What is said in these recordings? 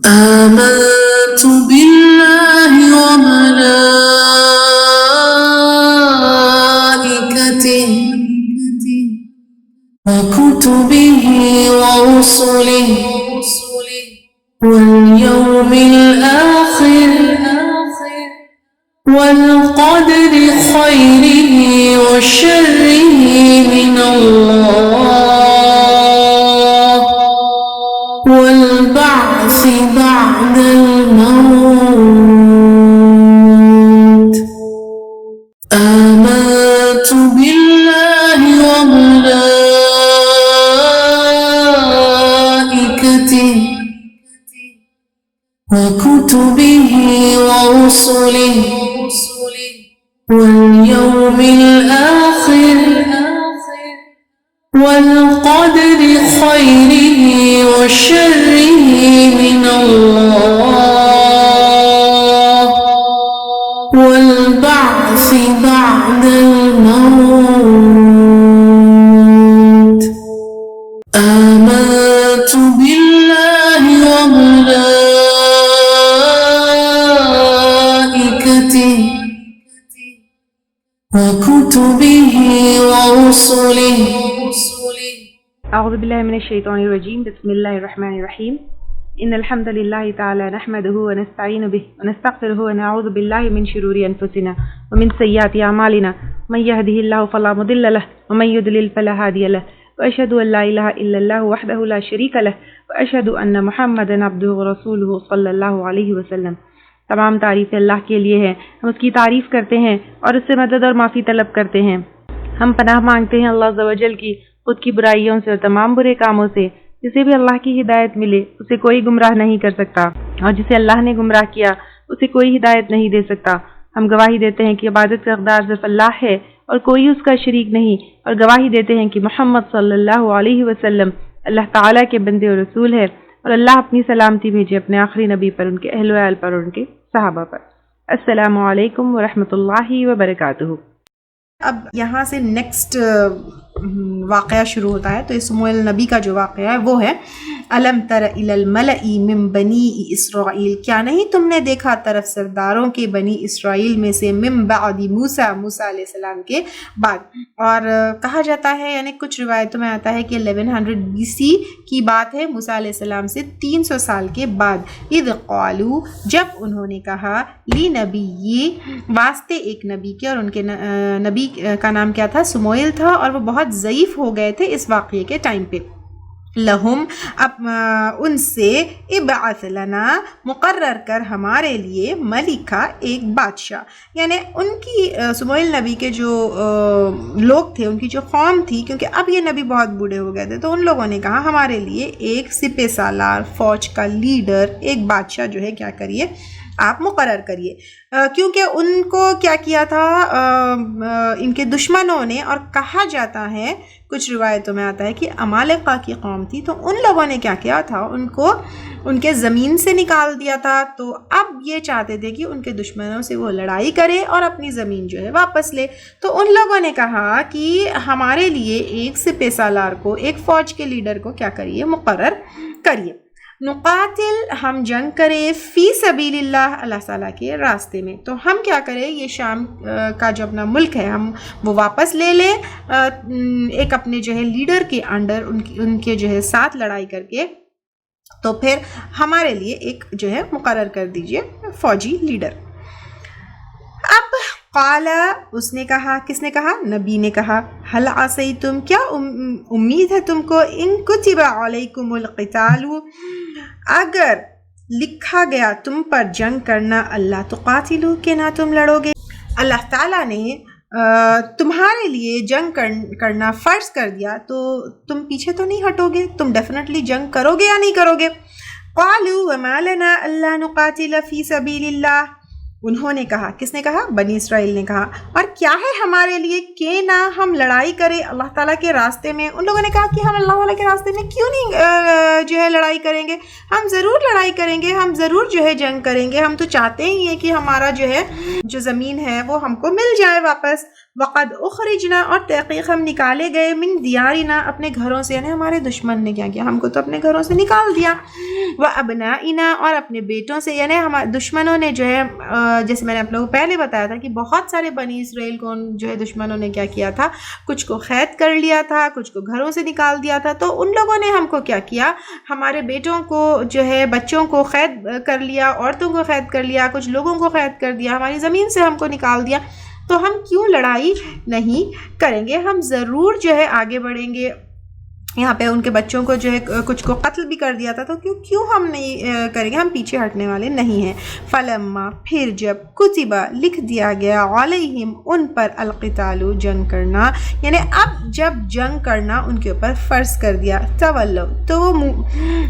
آمنت بالله وملائكته وكتبه ورسله واليوم الآخر والقدر خيره وشره من الله والبعث بعد الموت. آمنت بالله وملائكته وكتبه ورسله واليوم الآخر والقدر خيره وشره من الله والبعث بعد الموت. آمنت بالله وملائكته وكتبه ورسله. أعوذ بالله من الشيطان الرجيم. بسم الله الرحمن الرحيم. إن الحمد لله تعالى نحمده ونستعين به ونستغفره ونعوذ بالله من شرور أنفسنا ومن سيئات أعمالنا. من يهده الله فلا مضل له ومن يضلل فلا هادي له. وأشهد أن لا إله إلا الله وحده لا شريك له وأشهد أن محمدا عبده ورسوله صلی اللہ علیہ وسلم. تمام تعریف اللہ کے لیے ہے. ہم اس کی تعریف کرتے ہیں اور اس سے مدد اور معافی طلب کرتے ہیں. ہم پناہ مانگتے ہیں اللہ عز و جل کی خود کی برائیوں سے اور تمام برے کاموں سے. جسے بھی اللہ کی ہدایت ملے اسے کوئی گمراہ نہیں کر سکتا، اور جسے اللہ نے گمراہ کیا اسے کوئی ہدایت نہیں دے سکتا. ہم گواہی دیتے ہیں کہ عبادت کا حقدار صرف اللہ ہے اور کوئی اس کا شریک نہیں، اور گواہی دیتے ہیں کہ محمد صلی اللہ علیہ وسلم اللہ تعالیٰ کے بندے اور رسول ہے، اور اللہ اپنی سلامتی بھیجے اپنے آخری نبی پر، ان کے اہل و عیال پر، اور ان کے صحابہ پر. السلام علیکم ورحمۃ اللہ وبرکاتہ. اب یہاں سے نیکسٹ واقعہ شروع ہوتا ہے. تو سموئیل نبی کا جو واقعہ ہے وہ ہے الم تر الی الملأ من بنی اسرائیل، کیا نہیں تم نے دیکھا طرف سرداروں کے بنی اسرائیل میں سے من بعد موسیٰ علیہ السلام کے بعد. اور کہا جاتا ہے، یعنی کچھ روایتوں میں آتا ہے کہ 1100 BC کی بات ہے، موسیٰ علیہ السلام سے 300 سال کے بعد. اذ قالوا، جب انہوں نے کہا، لی نبی، واسطے ایک نبی کے، اور ان کے نبی کا نام کیا تھا؟ سموئیل تھا، اور وہ بہت ضعیف ہو گئے تھے اس واقعے کے ٹائم پہ. لہم، ان سے، ابعث لنا، مقرر کر ہمارے لیے، ملکہ، ایک بادشاہ. یعنی ان کی سموئیل نبی کے جو لوگ تھے، ان کی جو قوم تھی، کیونکہ اب یہ نبی بہت بوڑھے ہو گئے تھے، تو ان لوگوں نے کہا ہمارے لیے ایک سپہ سالار، فوج کا لیڈر، ایک بادشاہ جو ہے کیا کریے، آپ مقرر کریے. کیونکہ ان کو کیا کیا تھا ان کے دشمنوں نے، اور کہا جاتا ہے کچھ روایتوں میں آتا ہے کہ عمالقہ کی قوم تھی، تو ان لوگوں نے کیا کیا تھا، ان کو ان کے زمین سے نکال دیا تھا. تو اب یہ چاہتے تھے کہ ان کے دشمنوں سے وہ لڑائی کرے اور اپنی زمین جو ہے واپس لے. تو ان لوگوں نے کہا کہ ہمارے لیے ایک سپہ سالار کو، ایک فوج کے لیڈر کو کیا کریے، مقرر کریے. نقاتل، ہم جنگ کرے، فی سبیل اللہ، اللہ تعالیٰ کے راستے میں. تو ہم کیا کریں، یہ شام کا جو اپنا ملک ہے ہم وہ واپس لے لیں، ایک اپنے جو ہے لیڈر کے انڈر، ان کے جو ہے ساتھ لڑائی کر کے، تو پھر ہمارے لیے ایک جو ہے مقرر کر دیجئے فوجی لیڈر. اب قال، اس نے کہا، کس نے کہا؟ نبی نے کہا، هل عصیتم، کیا امید ہے تم کو، ان کتب علیکم القتال، اگر لکھا گیا تم پر جنگ کرنا، اللہ تقاتلو، کہ نہ تم لڑو گے. اللہ تعالیٰ نے تمہارے لیے جنگ کرنا فرض کر دیا، تو تم پیچھے تو نہیں ہٹو گے، تم ڈیفینیٹلی جنگ کرو گے یا نہیں کرو گے. قالوا وما لنا الا نقاتل فی سبیل اللہ، انہوں نے کہا، کس نے کہا؟ بنی اسرائیل نے کہا، اور کیا ہے ہمارے لیے کہ نہ ہم لڑائی کریں اللہ تعالیٰ کے راستے میں. ان لوگوں نے کہا کہ ہم اللہ تعالیٰ کے راستے میں کیوں نہیں جو ہے لڑائی کریں گے، ہم ضرور لڑائی کریں گے، ہم ضرور جو ہے جنگ کریں گے، ہم تو چاہتے ہی ہیں کہ ہمارا جو ہے جو زمین ہے وہ ہم کو مل جائے واپس. وقد اخرجنا اور تحقیق ہم نکالے گئے من دیارنا اپنے گھروں سے، یعنی ہمارے دشمن نے کیا کیا، ہم کو تو اپنے گھروں سے نکال دیا، وابنائنا اور اپنے بیٹوں سے، یعنی ہمارے دشمنوں نے جو ہے جیسے میں نے آپ لوگوں کو پہلے بتایا تھا کہ بہت سارے بنی اسرائیل کو جو ہے دشمنوں نے کیا کیا تھا، کچھ کو قید کر لیا تھا، کچھ کو گھروں سے نکال دیا تھا، تو ان لوگوں نے ہم کو کیا کیا، ہمارے بیٹوں کو جو ہے بچوں کو قید کر لیا، عورتوں کو قید کر لیا، کچھ لوگوں کو قید کر دیا، ہماری زمین سے ہم کو نکال دیا، تو ہم کیوں لڑائی نہیں کریں گے، ہم ضرور جو ہے آگے بڑھیں گے۔ یہاں پہ ان کے بچوں کو جو ہے کچھ کو قتل بھی کر دیا تھا، تو کیوں ہم نہیں کریں گے، ہم پیچھے ہٹنے والے نہیں ہیں۔ فلما پھر جب کتبہ لکھ دیا گیا علیہم ان پر القتال جنگ کرنا، یعنی اب جب جنگ کرنا ان کے اوپر فرض کر دیا، تولوا تو وہ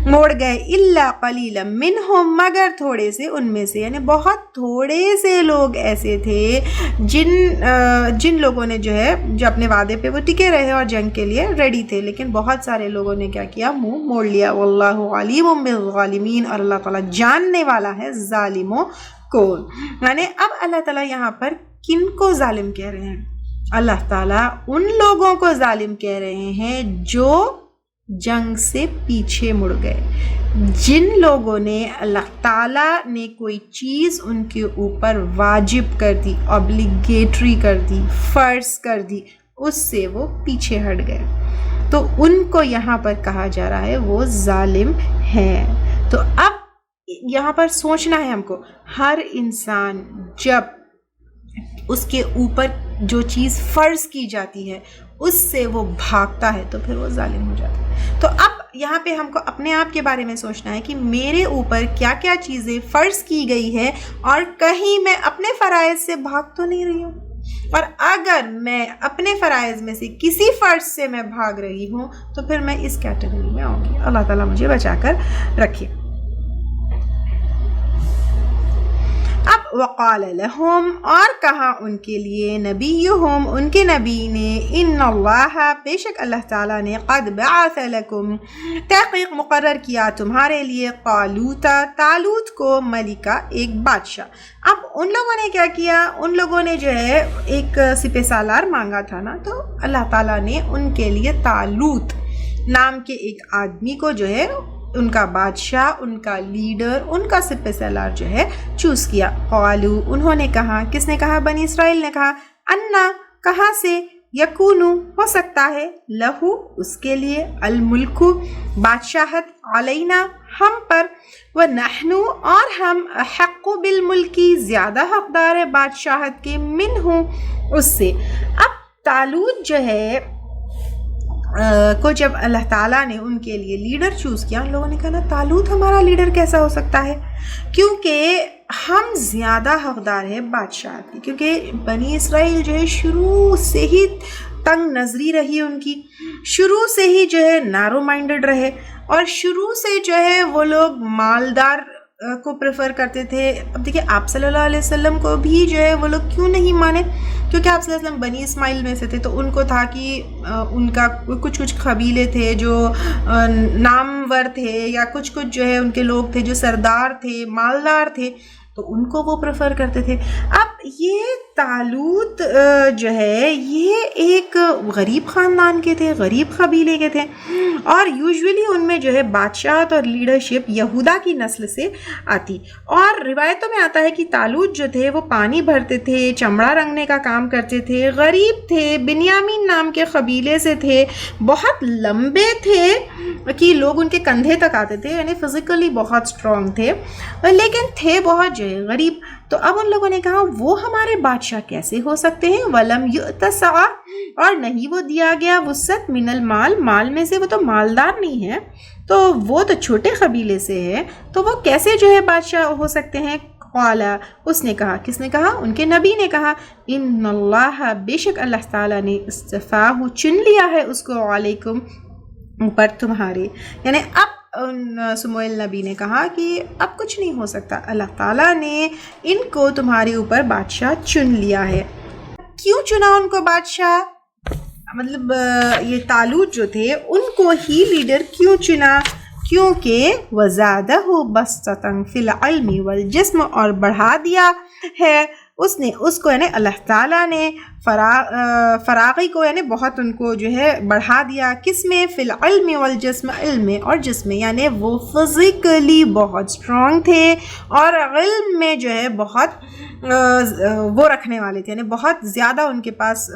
موڑ گئے، الا قلیلا منہم مگر تھوڑے سے ان میں سے، یعنی بہت تھوڑے سے لوگ ایسے تھے جن لوگوں نے جو ہے جو اپنے وعدے پہ وہ ٹکے رہے اور جنگ کے لیے ریڈی تھے، لیکن بہت سارے لوگوں نے کیا کیا، منہ موڑ لیا۔ واللہ علیم بالظالمین، اور اللہ تعالیٰ جاننے والا ہے ظالموں کو۔ یعنی اب اللہ تعالیٰ یہاں پر کن کو ظالم کہہ رہے ہیں؟ اللہ تعالیٰ ان لوگوں کو ظالم کہہ رہے ہیں جو جنگ سے پیچھے مڑ گئے، جن لوگوں نے اللہ تعالیٰ نے کوئی چیز ان کے اوپر واجب کر دی، اوبلیگیٹری کر دی، فرض کر دی، اس سے وہ پیچھے ہٹ گئے، تو ان کو یہاں پر کہا جا رہا ہے وہ ظالم ہیں۔ تو اب یہاں پر سوچنا ہے ہم کو، ہر انسان جب اس کے اوپر جو چیز فرض کی جاتی ہے اس سے وہ بھاگتا ہے تو پھر وہ ظالم ہو جاتا ہے۔ تو اب یہاں پہ ہم کو اپنے آپ کے بارے میں سوچنا ہے کہ میرے اوپر کیا کیا چیزیں فرض کی گئی ہے اور کہیں میں اپنے فرائض سے بھاگ تو نہیں رہی ہوں، اور اگر میں اپنے فرائض میں سے کسی فرض سے میں بھاگ رہی ہوں تو پھر میں اس کیٹیگری میں آؤں گی۔ اللہ تعالیٰ مجھے بچا کر رکھے۔ اب وقال لہم، اور کہا ان کے لیے، نبیہم ان کے نبی نے، ان اللہ بے شک اللہ تعالیٰ نے، قد بعث لکم تحقیق مقرر کیا تمہارے لیے، طالوت کو ملکہ ایک بادشاہ۔ اب ان لوگوں نے کیا کیا، ان لوگوں نے جو ہے ایک سپہ سالار مانگا تھا نا، تو اللہ تعالیٰ نے ان کے لیے طالوت نام کے ایک آدمی کو جو ہے ان کا بادشاہ، ان کا لیڈر، ان کا سپہ سالار جو ہے چوز کیا۔ قالو انہوں نے کہا، کس نے کہا؟ بنی اسرائیل نے کہا، انا کہاں سے، یکونو ہو سکتا ہے، لہو اس کے لیے، الملک بادشاہت، علینا ہم پر، ونحن اور ہم، حق بالملکی زیادہ حقدار ہے بادشاہت کے، منہ اس سے۔ اب طالوت جو ہے کو جب اللہ تعالیٰ نے ان کے لیے لیڈر چوز کیا، ان لوگوں نے کہا نا طالوت ہمارا لیڈر کیسا ہو سکتا ہے، کیونکہ ہم زیادہ حقدار ہیں بادشاہت کی، کیونکہ بنی اسرائیل جو ہے شروع سے ہی تنگ نظری رہی ان کی، شروع سے ہی جو ہے نیرو مائنڈڈ رہے، اور شروع سے جو ہے وہ لوگ مالدار کو پریفر کرتے تھے۔ اب دیکھیں آپ صلی اللہ علیہ وسلم کو بھی جو ہے وہ لوگ کیوں نہیں مانے، کیونکہ آپ صلی اللہ علیہ وسلم بنی اسماعیل میں سے تھے، تو ان کو تھا کہ ان کا کچھ قبیلے تھے جو نامور تھے، یا کچھ جو ہے ان کے لوگ تھے جو سردار تھے، مالدار تھے، تو ان کو وہ پریفر کرتے تھے۔ اب یہ طالوت جو ہے یہ ایک غریب خاندان کے تھے، غریب قبیلے کے تھے، اور یوزولی ان میں جو ہے بادشاہت اور لیڈرشپ یہودا کی نسل سے آتی، اور روایتوں میں آتا ہے کہ طالوت جو تھے وہ پانی بھرتے تھے، چمڑا رنگنے کا کام کرتے تھے، غریب تھے، بنیامین نام کے قبیلے سے تھے، بہت لمبے تھے کہ لوگ ان کے کندھے تک آتے تھے، یعنی فزیکلی بہت اسٹرانگ تھے، لیکن تھے بہت جو ہے غریب۔ تو اب ان لوگوں نے کہا وہ ہمارے بادشاہ کیسے ہو سکتے ہیں، وَلَمْ يُؤْتَ سَعَةً اور نہیں وہ دیا گیا وسعت، من المال مال میں سے، وہ تو مالدار نہیں ہے، تو وہ تو چھوٹے قبیلے سے ہے، تو وہ کیسے جو ہے بادشاہ ہو سکتے ہیں۔ قال اس نے کہا، کس نے کہا؟ ان کے نبی نے کہا، ان اللہ بے شک اللہ تعالیٰ نے اصطفاہ چن لیا ہے اس کو، علیکم اوپر تمہارے، یعنی اب سموئیل نبی نے کہا کہ اب کچھ نہیں ہو سکتا، اللہ تعالیٰ نے ان کو تمہارے اوپر بادشاہ چن لیا ہے۔ کیوں چنا ان کو بادشاہ؟ مطلب یہ طالوت جو تھے ان کو ہی لیڈر کیوں چنا؟ کیونکہ وزادہ بسطۃ فی العلم والجسم، اور بڑھا دیا ہے اس کو یعنی اللہ تعالیٰ نے فراغی کو یعنی بہت ان کو جو ہے بڑھا دیا. کس میں؟ فی العلم والجسم، علم میں اور جسم میں، یعنی وہ فزیکلی بہت اسٹرانگ تھے اور علم میں جو ہے بہت وہ رکھنے والے تھے، یعنی بہت زیادہ ان کے پاس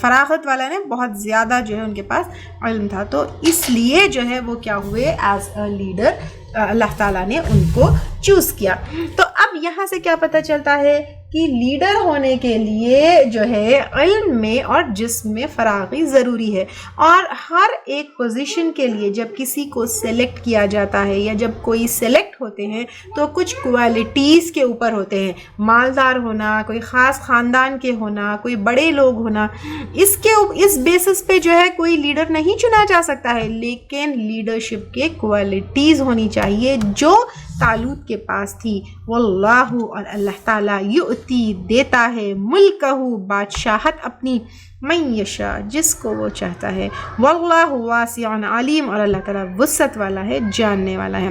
فراغت والا ہے، بہت زیادہ جو ہے ان کے پاس علم تھا. تو اس لیے جو ہے وہ کیا ہوئے، ایز اے لیڈر اللہ تعالیٰ نے ان کو چوز کیا. تو اب یہاں سے کیا پتہ چلتا ہے کہ لیڈر ہونے کے لیے جو ہے علم میں اور جسم میں فراغی ضروری ہے. اور ہر ایک پوزیشن کے لیے جب کسی کو سلیکٹ کیا جاتا ہے یا جب کوئی سلیکٹ ہوتے ہیں تو کچھ کوالٹیز کے اوپر ہوتے ہیں، مالدار ہونا، کوئی خاص خاندان کے ہونا، کوئی بڑے لوگ ہونا. اس بیسس پہ جو ہے کوئی لیڈر نہیں چنا جا سکتا ہے، لیکن لیڈرشپ کے کوالٹیز ہونی چاہیے جو طالوت کے پاس تھی. واللہ، اور اللہ تعالیٰ، یؤتی دیتا ہے، ملکہ بادشاہت اپنی، من یشاء جس کو وہ چاہتا ہے. واللہ واسع علیم، اور اللہ تعالیٰ وسعت والا ہے، جاننے والا ہے.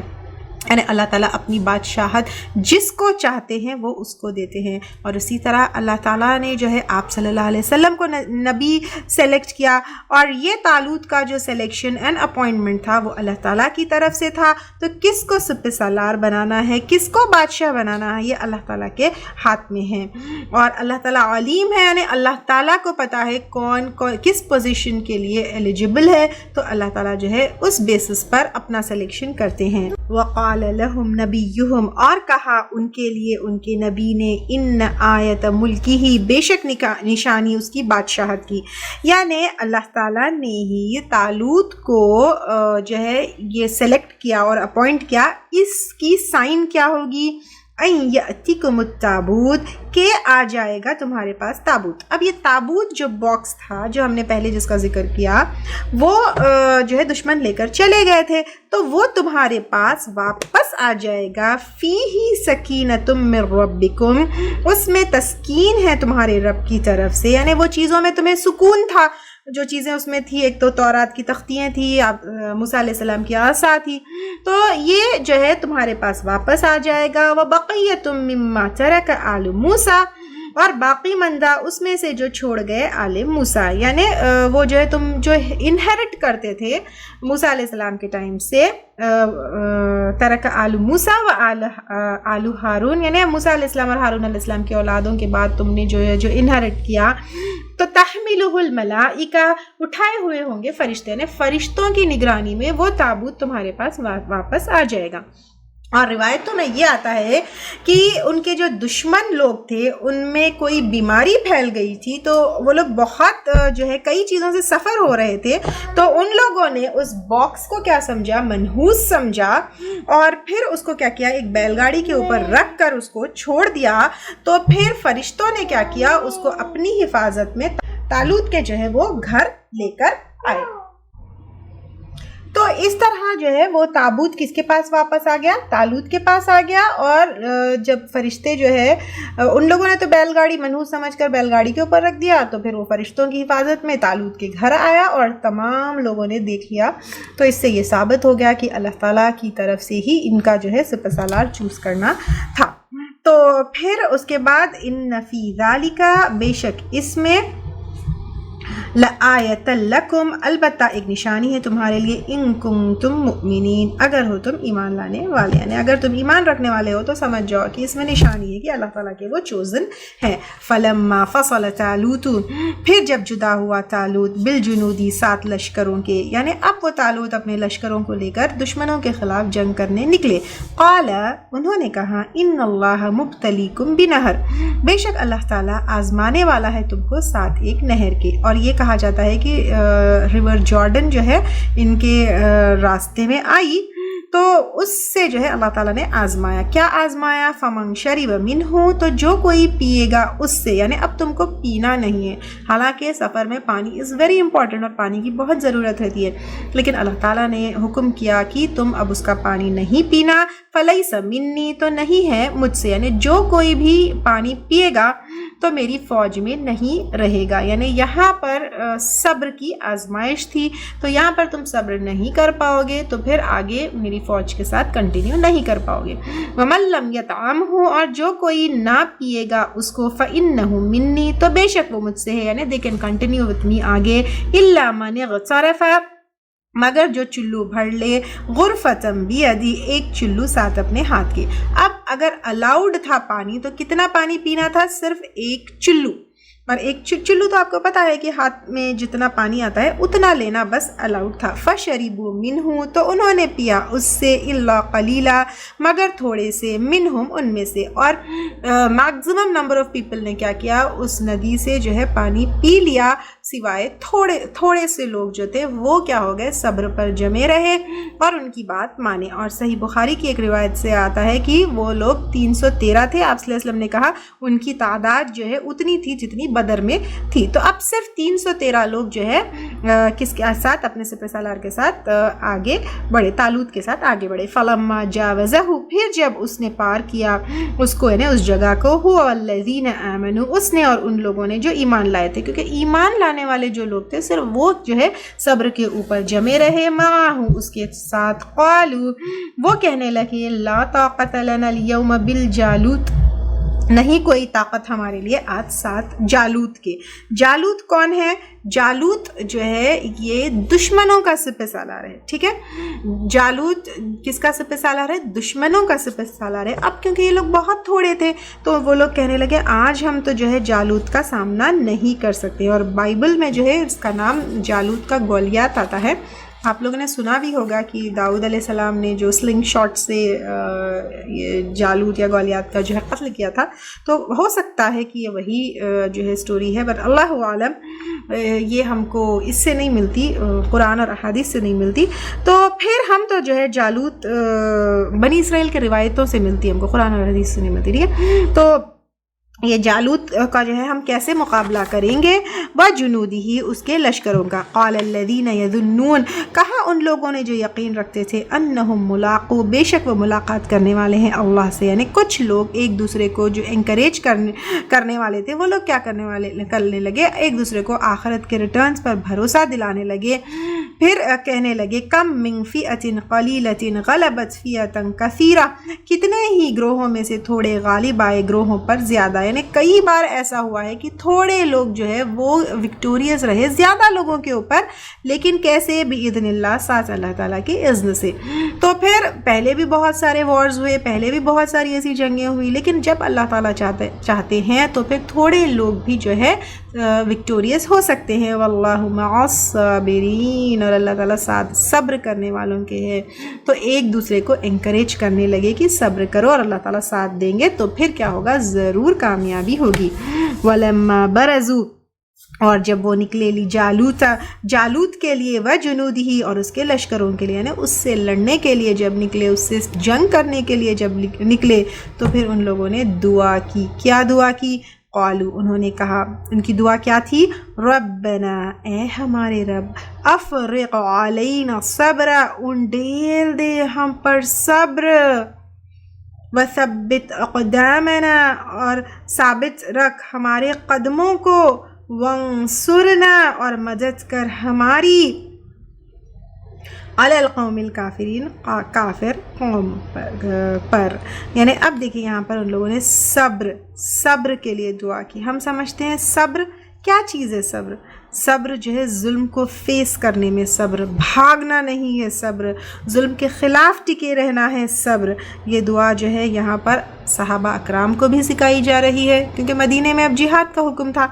یعنی اللہ تعالیٰ اپنی بادشاہت جس کو چاہتے ہیں وہ اس کو دیتے ہیں. اور اسی طرح اللہ تعالیٰ نے جو ہے آپ صلی اللہ علیہ وسلم کو نبی سلیکٹ کیا، اور یہ طالوت کا جو سلیکشن اینڈ اپوائنٹمنٹ تھا وہ اللہ تعالیٰ کی طرف سے تھا. تو کس کو سپہ سالار بنانا ہے، کس کو بادشاہ بنانا ہے، یہ اللہ تعالیٰ کے ہاتھ میں ہے. اور اللہ تعالیٰ علیم ہے، یعنی اللہ تعالیٰ کو پتہ ہے کون کس پوزیشن کے لیے ایلیجبل ہے، تو اللہ تعالیٰ جو ہے اس بیسس پر اپنا سلیکشن کرتے ہیں. وقال لہم نبیہم، اور کہا ان کے لیے ان کے نبی نے، ان آیت ملکی ہی، بے شک نشانی اس کی بادشاہت کی. یعنی اللہ تعالیٰ نے ہی طالوت کو جو ہے یہ سلیکٹ کیا اور اپوائنٹ کیا. اس کی سائن کیا ہوگی؟ این یأتیکم التابوت، کہ آ جائے گا تمہارے پاس تابوت. اب یہ تابوت جو باکس تھا جو ہم نے پہلے جس کا ذکر کیا، وہ جو ہے دشمن لے کر چلے گئے تھے، تو وہ تمہارے پاس واپس آ جائے گا. فیہ سکینۃ من ربکم، اس میں تسکین ہے تمہارے رب کی طرف سے، یعنی وہ چیزوں میں تمہیں سکون تھا جو چیزیں اس میں تھی. ایک تو تورات کی تختیاں تھی، موسیٰ علیہ السلام کی عصا تھی، تو یہ جو ہے تمہارے پاس واپس آ جائے گا. وَبَقِيَّةٌ مِّمَّا تَرَكَ آلُ موسیٰ، اور باقی مندہ اس میں سے جو چھوڑ گئے آل موسیٰ، یعنی وہ جو ہے تم جو انہیرٹ کرتے تھے موسیٰ علیہ السلام کے ٹائم سے، ترک آل موسیٰ و آل ہارون، یعنی موسیٰ علیہ السلام اور ہارون علیہ السلام کے اولادوں کے بعد تم نے جو انہیرٹ کیا. تو تحملہ الملائکہ، اٹھائے ہوئے ہوں گے فرشتے، یعنی فرشتوں کی نگرانی میں وہ تابوت تمہارے پاس واپس آ جائے گا. اور روایتوں میں یہ آتا ہے کہ ان کے جو دشمن لوگ تھے ان میں کوئی بیماری پھیل گئی تھی، تو وہ لوگ بہت جو ہے کئی چیزوں سے سفر ہو رہے تھے، تو ان لوگوں نے اس باکس کو کیا سمجھا، منحوس سمجھا، اور پھر اس کو کیا کیا، ایک بیل گاڑی کے اوپر رکھ کر اس کو چھوڑ دیا. تو پھر فرشتوں نے کیا کیا، اس کو اپنی حفاظت میں طالوت کے جو ہے وہ گھر لے کر آئے. تو اس طرح جو ہے وہ تابوت کس کے پاس واپس آ گیا، طالوت کے پاس آ گیا. اور جب فرشتے جو ہے ان لوگوں نے تو بیل گاڑی منحوس سمجھ کر بیل گاڑی کے اوپر رکھ دیا، تو پھر وہ فرشتوں کی حفاظت میں طالوت کے گھر آیا اور تمام لوگوں نے دیکھ لیا. تو اس سے یہ ثابت ہو گیا کہ اللہ تعالیٰ کی طرف سے ہی ان کا جو ہے سپہ سالار چوز کرنا تھا. تو پھر اس کے بعد ان فی ذالک، بے شک اس میں، لآیۃ لکم، البتہ ایک نشانی ہے تمہارے لیے، ان کنتم مؤمنین، اگر ہو تم ایمان لانے والے، یعنی اگر تم ایمان رکھنے والے ہو تو سمجھ جاؤ کہ اس میں نشانی ہے کہ اللہ تعالیٰ کے وہ چوزن ہے. فلما فصل طالوت، پھر جب جدا ہوا طالوت، بالجنودی، 7 لشکروں کے، یعنی اب وہ طالوت اپنے لشکروں کو لے کر دشمنوں کے خلاف جنگ کرنے نکلے. قال، انہوں نے کہا، ان اللہ مبتلیکم بنہر، بے شک اللہ تعالیٰ آزمانے والا ہے تم کو ساتھ ایک نہر کے. اور یہ کہا جاتا ہے کہ ریور جارڈن جو ہے ان کے راستے میں آئی، تو اس سے جو ہے اللہ تعالیٰ نے آزمایا. کیا آزمایا؟ فمن شرب منہ، تو جو کوئی پیے گا اس سے، یعنی اب تم کو پینا نہیں ہے. حالانکہ سفر میں پانی از ویری امپورٹنٹ اور پانی کی بہت ضرورت رہتی ہے، لیکن اللہ تعالیٰ نے حکم کیا کہ تم اب اس کا پانی نہیں پینا. فلیس منی، تو نہیں ہے مجھ سے، یعنی جو کوئی بھی پانی پیے گا تو میری فوج میں نہیں رہے گا. یعنی یہاں پر صبر کی آزمائش تھی, تو یہاں پر تم صبر نہیں کر پاؤ گے تو پھر آگے میری فوج کے ساتھ کنٹینیو نہیں کر پاؤ گے. وَمَن لَّمْ يَطْعَمْهُ, اور جو کوئی نہ پیے گا اس کو, فَإِنَّهُ مِنِّي, تو بے شک وہ مجھ سے ہے. یعنی they can continue with me آگے. إِلَّا مَنِ اغْتَرَفَ, مگر جو چلو بھر لے, غرفتم بیدی, ایک چلو ساتھ اپنے ہاتھ کے. اب اگر الاؤڈ تھا پانی تو کتنا پانی پینا تھا؟ صرف ایک چلو. اور ایک چلو تو آپ کو پتا ہے کہ ہاتھ میں جتنا پانی آتا ہے اتنا لینا بس الاؤڈ تھا. فشربوا منہ, تو انہوں نے پیا اس سے, الا قلیلا, مگر تھوڑے سے, منہم, ان میں سے. اور میکزیمم نمبر آف پیپل نے کیا کیا, اس ندی سے جو ہے پانی پی لیا, سوائے تھوڑے سے لوگ جو تھے وہ کیا ہو گئے, صبر پر جمے رہے اور ان کی بات مانے. اور صحیح بخاری کی ایک روایت سے آتا ہے کہ وہ لوگ 313 تھے. آپ صلی اللہ علیہ وسلم نے کہا ان کی تعداد جو ہے اتنی تھی جتنی بدر میں تھی. تو اب صرف 313 لوگ جو ہے کس کے ساتھ, اپنے سپہ سالار کے ساتھ آگے بڑھے, طالوت کے ساتھ آگے بڑھے. فلما جاوزہ, پھر جب اس نے پار کیا اس کو, یعنی اس جگہ کو, هو الذین آمنوا, اس نے اور ان لوگوں نے جو ایمان لائے تھے, کیونکہ ایمان لانے والے جو لوگ تھے صرف وہ جو ہے صبر کے اوپر جمے رہے. معه, اس کے ساتھ, قالوا, وہ کہنے لگے, لا طاقت لنا اليوم بالجالوت, نہیں کوئی طاقت ہمارے لیے آج ساتھ جالوت کے. جالوت کون ہے؟ جالوت جو ہے یہ دشمنوں کا سپہ سالار ہے. ٹھیک ہے, جالوت کس کا سپہ سالار ہے؟ دشمنوں کا سپہ سالار ہے. اب کیونکہ یہ لوگ بہت تھوڑے تھے تو وہ لوگ کہنے لگے آج ہم تو جو ہے جالوت کا سامنا نہیں کر سکتے. اور بائبل میں جو ہے اس کا نام جالوت کا گولیات آتا ہے. آپ لوگوں نے سنا بھی ہوگا کہ داؤد علیہ السلام نے جو سلنگ شاٹ سے یہ جالوت یا گولیات کا جو ہے قتل کیا تھا, تو ہو سکتا ہے کہ یہ وہی جو ہے سٹوری ہے, بٹ اللہ عالم یہ ہم کو اس سے نہیں ملتی, قرآن اور احادیث سے نہیں ملتی. تو پھر ہم تو جو ہے جالوت بنی اسرائیل کے روایتوں سے ملتی ہے, ہم کو قرآن اور حدیث سے نہیں ملتی. ٹھیک ہے, تو یہ جالوت کا جو ہے ہم کیسے مقابلہ کریں گے؟ وَجُنُودِهِ, اس کے لشکروں کا. قَالَ الَّذِينَ يَظُنُّونَ, کہا ان لوگوں نے جو یقین رکھتے تھے, أَنَّهُمْ مُلَاقُو, بے شک وہ ملاقات کرنے والے ہیں اللہ سے. یعنی کچھ لوگ ایک دوسرے کو جو انکریج کرنے والے تھے وہ لوگ کیا کرنے لگے, ایک دوسرے کو آخرت کے ریٹرنز پر بھروسہ دلانے لگے. پھر کہنے لگے, کم من فئة قلیلة غلبت فئة کثیرہ, کتنے ہی گروہوں میں سے تھوڑے غالب آئے گروہوں پر زیادہ. یعنی کئی بار ایسا ہوا ہے کہ تھوڑے لوگ جو ہے وہ وکٹوریس رہے زیادہ لوگوں کے اوپر, لیکن کیسے؟ بِإِذْنِ اللہ, ساتھ اللہ تعالیٰ کے اذن سے. تو پھر پہلے بھی بہت سارے وارز ہوئے, پہلے بھی بہت ساری ایسی جنگیں ہوئی, لیکن جب اللہ تعالیٰ چاہتے ہیں تو پھر تھوڑے لوگ بھی جو ہے وکٹوریس ہو سکتے ہیں. واللہ مع الصابرین, اور اللہ تعالیٰ ساتھ صبر کرنے والوں کے ہے. تو ایک دوسرے کو انکریج کرنے لگے کہ صبر کرو اور اللہ تعالیٰ ساتھ دیں گے, تو پھر کیا ہوگا, ضرور کامیابی ہوگی. وَلَمَّا بَرَزُوا, اور جب وہ نکلے جالوت کے لیے, وَجُنُودِهِ, اور اس کے لشکروں کے لیے, یعنی اس سے لڑنے کے لیے جب نکلے, اس سے جنگ کرنے کے لیے جب نکلے, تو پھر ان لوگوں نے دعا کی. کیا دعا کی؟ قالو, انہوں نے کہا, ان کی دعا کیا تھی؟ ربنا, اے ہمارے رب, افرغ علینا صبر, انڈیل دے ہم پر صبر, وثبت اقدامنا, اور ثابت رکھ ہمارے قدموں کو, وانصرنا, اور مدد کر ہماری, علی القوم الکافرین, کافر قوم پر. یعنی اب دیکھیں یہاں پر ان لوگوں نے صبر کے لیے دعا کی. ہم سمجھتے ہیں صبر کیا چیز ہے؟ صبر جو ہے ظلم کو فیس کرنے میں صبر, بھاگنا نہیں ہے صبر, ظلم کے خلاف ٹکے رہنا ہے صبر. یہ دعا جو ہے یہاں پر صحابہ اکرام کو بھی سکھائی جا رہی ہے, کیونکہ مدینے میں اب جہاد کا حکم تھا,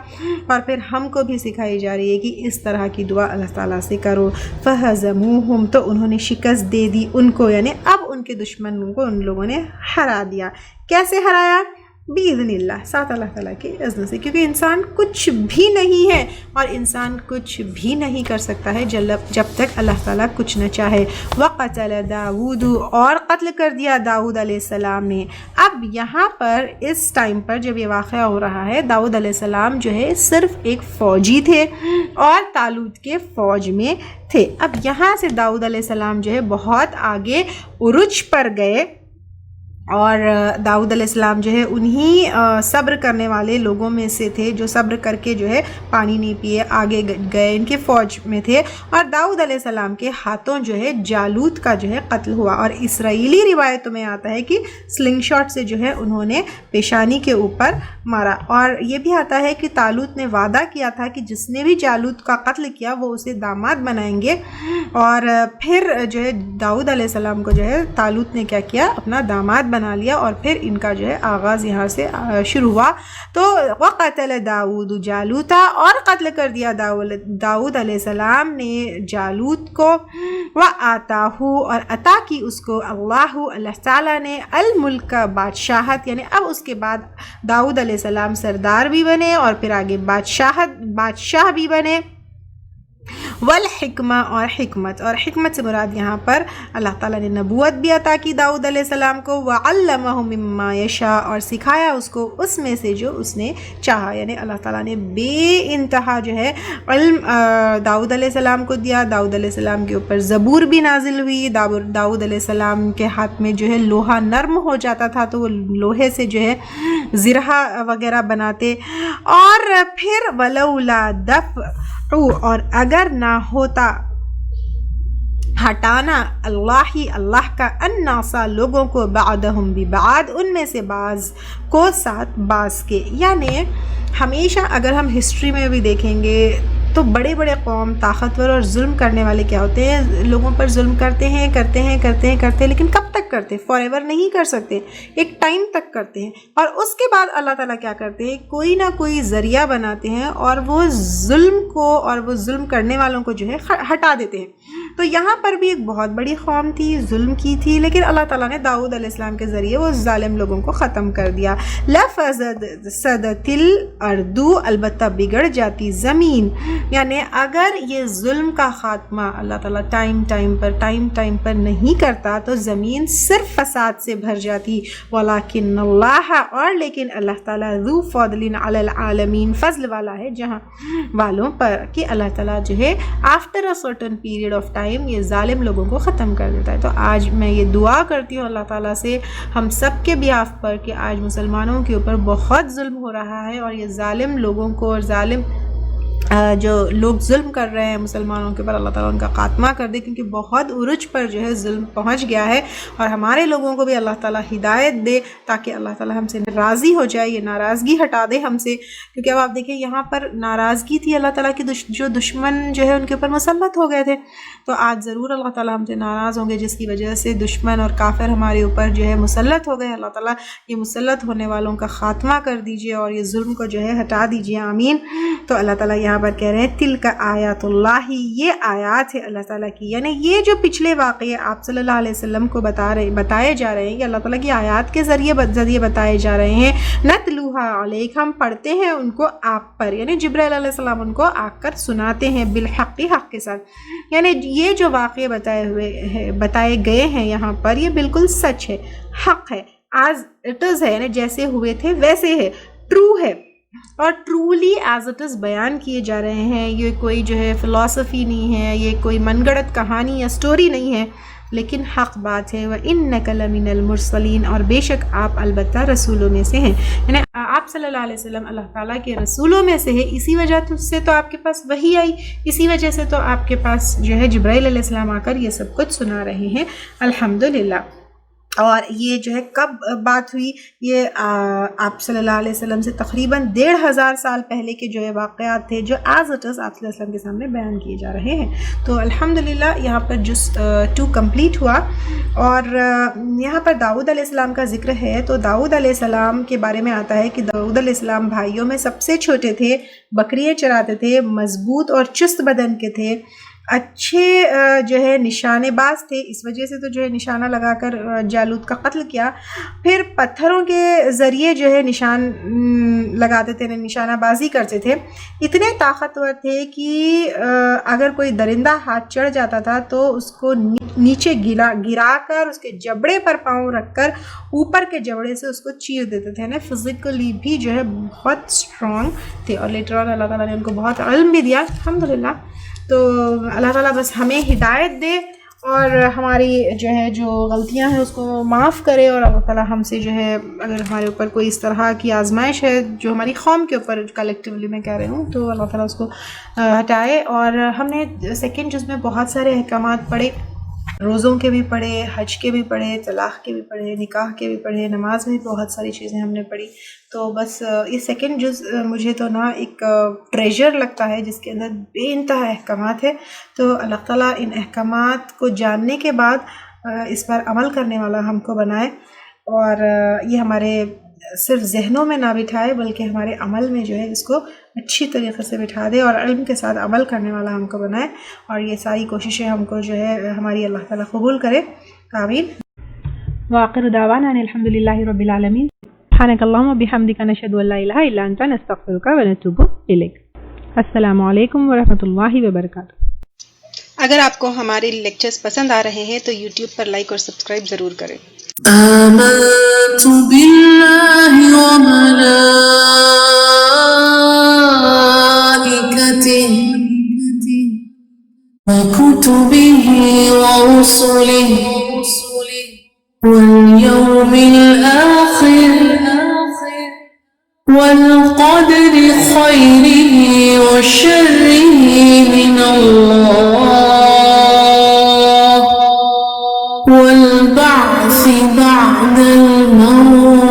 اور پھر ہم کو بھی سکھائی جا رہی ہے کہ اس طرح کی دعا اللہ تعالیٰ سے کرو. فَهَزَمُوهُمْ, تو انہوں نے شکست دے دی ان کو, یعنی اب ان کے دشمنوں کو ان لوگوں نے ہرا دیا. کیسے ہرایا؟ بِإِذْنِ اللہ, ساتھ اللہ تعالیٰ کے اذن سے, کیونکہ انسان کچھ بھی نہیں ہے اور انسان کچھ بھی نہیں کر سکتا ہے جب تک اللہ تعالیٰ کچھ نہ چاہے. وَقَتَلَ داود, اور قتل کر دیا داؤد علیہ السلام نے. اب یہاں پر اس ٹائم پر جب یہ واقعہ ہو رہا ہے, داؤد علیہ السلام جو ہے صرف ایک فوجی تھے اور طالوت کے فوج میں تھے. اب یہاں سے داؤد علیہ السلام جو ہے بہت آگے عروج پر گئے, اور داؤد علیہ السلام جو ہے انہی صبر کرنے والے لوگوں میں سے تھے جو صبر کر کے جو ہے پانی نہیں پیے، آگے گئے، ان کے فوج میں تھے، اور داؤد علیہ السلام کے ہاتھوں جو ہے جالوت کا جو ہے قتل ہوا، اور اسرائیلی روایتوں میں آتا ہے کہ سلنگ شاٹ سے جو ہے انہوں نے پیشانی کے اوپر مارا، اور یہ بھی آتا ہے کہ طالوت نے وعدہ کیا تھا کہ جس نے بھی جالوت کا قتل کیا وہ اسے داماد بنائیں گے، اور پھر جو ہے داؤد علیہ السلام کو جو ہے طالوت نے کیا کیا، اپنا داماد بنا لیا، اور پھر ان کا جو ہے آغاز یہاں سے شروع ہوا۔ تو وَقَتَلَ داؤد جالوتا، اور قتل کر دیا داؤد علیہ السلام نے جالوت کو، وَآتَاهُ، اور عطا کی اس کو اللہ تعالیٰ نے الملک، بادشاہت، یعنی اب اس کے بعد داؤد علیہ السلام سردار بھی بنے اور پھر آگے بادشاہ بھی بنے، والحکمہ، اور حکمت سے مراد یہاں پر اللہ تعالیٰ نے نبوت بھی عطا کی داؤد علیہ السلام کو، وعلمہ مما یشاء، اور سکھایا اس کو اس میں سے جو اس نے چاہا، یعنی اللہ تعالیٰ نے بے انتہا جو ہے علم داؤد علیہ السلام کو دیا۔ داؤد علیہ السلام کے اوپر زبور بھی نازل ہوئی، داؤد علیہ السلام کے ہاتھ میں جو ہے لوہا نرم ہو جاتا تھا تو وہ لوہے سے جو ہے زرہ وغیرہ بناتے، اور پھر ولولا دفع، اور اگر نہ ہوتا ہٹانا اللہ کا الناسا، لوگوں کو، بعدہم ببعد، ان میں سے بعض کو ساتھ بعض کے، یعنی ہمیشہ اگر ہم ہسٹری میں بھی دیکھیں گے تو بڑے بڑے قوم طاقتور اور ظلم کرنے والے کیا ہوتے ہیں، لوگوں پر ظلم کرتے ہیں لیکن کب تک کرتے، فار ایور نہیں کر سکتے، ایک ٹائم تک کرتے ہیں، اور اس کے بعد اللہ تعالیٰ کیا کرتے ہیں، کوئی نہ کوئی ذریعہ بناتے ہیں اور وہ ظلم کو اور وہ ظلم کرنے والوں کو جو ہے ہٹا دیتے ہیں۔ تو یہاں پر بھی ایک بہت بڑی قوم تھی، ظلم کی تھی، لیکن اللہ تعالیٰ نے داؤد علیہ السلام کے ذریعے وہ ظالم لوگوں کو ختم کر دیا۔ لفسدت الارض، البتہ بگڑ جاتی زمین، یعنی اگر یہ ظلم کا خاتمہ اللہ تعالیٰ ٹائم پر نہیں کرتا تو زمین صرف فساد سے بھر جاتی، ولیکن اللہ، اور لیکن اللہ تعالیٰ ذو فضل علی العالمین، فضل والا ہے جہاں والوں پر، کہ اللہ تعالیٰ جو ہے after a certain period of time یہ ظالم لوگوں کو ختم کر دیتا ہے۔ تو آج میں یہ دعا کرتی ہوں اللہ تعالیٰ سے ہم سب کے بیاف پر کہ آج مسلمانوں کے اوپر بہت ظلم ہو رہا ہے، اور یہ ظالم لوگوں کو اور ظالم جو لوگ ظلم کر رہے ہیں مسلمانوں کے اوپر، اللہ تعالیٰ ان کا خاتمہ کر دے، کیونکہ بہت عروج پر جو ہے ظلم پہنچ گیا ہے، اور ہمارے لوگوں کو بھی اللہ تعالیٰ ہدایت دے تاکہ اللہ تعالیٰ ہم سے راضی ہو جائے، یہ ناراضگی ہٹا دے ہم سے، کیونکہ اب آپ دیکھیں یہاں پر ناراضگی تھی اللہ تعالیٰ کی، جو دشمن جو ہے ان کے اوپر مسلط ہو گئے تھے، تو آج ضرور اللہ تعالیٰ ہم سے ناراض ہوں گے، جس کی وجہ سے دشمن اور کافر ہمارے اوپر جو ہے مسلط ہو گئے۔ اللہ تعالیٰ یہ مسلط ہونے والوں کا خاتمہ کر دیجئے اور یہ ظلم کو جو ہے ہٹا دیجئے، آمین۔ تو اللہ تعالیٰ یہاں پر کہہ رہے ہیں تلک آیات اللہ، یہ آیات ہے اللہ تعالیٰ کی، یعنی یہ جو پچھلے واقعے آپ صلی اللہ علیہ وسلم کو بتائے جا رہے ہیں، یہ اللہ تعالیٰ کی آیات کے ذریعے بتائے جا رہے ہیں، نتلوہا علیک، ہم پڑھتے ہیں ان کو آپ پر، یعنی جبرائیل علیہ السلام ان کو آ کر سناتے ہیں، بالحق، حق کے ساتھ، یعنی یہ جو واقعے بتائے گئے ہیں یہاں پر یہ بالکل سچ ہے، حق ہے، ایز اٹ از ہے، یعنی جیسے ہوئے تھے ویسے ہے، ٹرو ہے، اور ٹرولی ایز اٹ از بیان کیے جا رہے ہیں۔ یہ کوئی جو ہے فلسفی نہیں ہے، یہ کوئی من گڑت کہانی یا سٹوری نہیں ہے، لیکن حق بات ہے۔ وَإِنَّكَ لَمِنَ الْمُرْسَلِينَ، اور بے شک آپ البتہ رسولوں میں سے ہیں، یعنی آپ صلی اللہ علیہ وسلم اللہ تعالیٰ کے رسولوں میں سے ہے، اسی وجہ سے تو آپ کے پاس وحی آئی، اسی وجہ سے تو آپ کے پاس جو ہے جبرائیل علیہ السلام آ کر یہ سب کچھ سنا رہے ہیں، الحمدللہ۔ اور یہ جو ہے کب بات ہوئی، یہ آپ صلی اللہ علیہ وسلم سے تقریباً 1500 سال پہلے کے جو ہے واقعات تھے جو ایز اٹ از آپ صلی اللہ علیہ وسلم کے سامنے بیان کیے جا رہے ہیں۔ تو الحمدللہ یہاں پر جز 2 کمپلیٹ ہوا، اور یہاں پر داؤد علیہ السلام کا ذکر ہے، تو داؤد علیہ السلام کے بارے میں آتا ہے کہ داؤد علیہ السلام بھائیوں میں سب سے چھوٹے تھے، بکریاں چراتے تھے، مضبوط اور چست بدن کے تھے، اچھے جو ہے نشانے باز تھے، اس وجہ سے تو جو ہے نشانہ لگا کر جالوت کا قتل کیا، پھر پتھروں کے ذریعے جو ہے نشان لگاتے تھے، نشانہ بازی کرتے تھے، اتنے طاقتور تھے کہ اگر کوئی درندہ ہاتھ چڑھ جاتا تھا تو اس کو نیچے گرا کر اس کے جبڑے پر پاؤں رکھ کر اوپر کے جبڑے سے اس کو چیر دیتے تھے، فزیکلی بھی جو ہے بہت اسٹرانگ تھے، اور لیٹر آن اللہ تعالیٰ نے ان کو بہت علم بھی دیا، الحمدللہ۔ تو اللہ تعالیٰ بس ہمیں ہدایت دے اور ہماری جو ہے جو غلطیاں ہیں اس کو معاف کرے، اور اللہ تعالیٰ ہم سے جو ہے اگر ہمارے اوپر کوئی اس طرح کی آزمائش ہے جو ہماری قوم کے اوپر کلیکٹیولی میں کہہ رہی ہوں، تو اللہ تعالیٰ اس کو ہٹائے۔ اور ہم نے سیکنڈ جز میں بہت سارے احکامات پڑھے، روزوں کے بھی پڑھے، حج کے بھی پڑھے، طلاق کے بھی پڑھے، نکاح کے بھی پڑھے، نماز میں بھی بہت ساری چیزیں ہم نے پڑھی۔ تو بس یہ سیکنڈ جز مجھے تو نا ایک ٹریجر لگتا ہے جس کے اندر بے انتہا احکامات ہے۔ تو اللہ تعالیٰ ان احکامات کو جاننے کے بعد اس پر عمل کرنے والا ہم کو بنائے، اور یہ ہمارے صرف ذہنوں میں نہ بٹھائے بلکہ ہمارے عمل میں جو ہے اس کو اچھی طریقے سے بٹھا دے، اور علم کے ساتھ عمل کرنے والا ہم کو بنائے، اور یہ ساری کوششیں ہم کو جو ہے ہماری اللہ تعالیٰ قبول کرے، آمین۔ وآخر دعوانا ان الحمد للہ رب العالمین، سبحانک اللہم وبحمدک، نشہد ان لا الہ الا انت، نستغفرک ونتوب الیک۔ السلام علیکم ورحمۃ اللہ وبرکاتہ۔ اگر آپ کو ہمارے لیکچرز پسند آ رہے ہیں تو یوٹیوب پر لائک اور سبسکرائب ضرور کریں۔ آمنت بالله وملائكته وكتبه ورسله واليوم الآخر والقدر خيره وشره من الله والبعث بعد الموت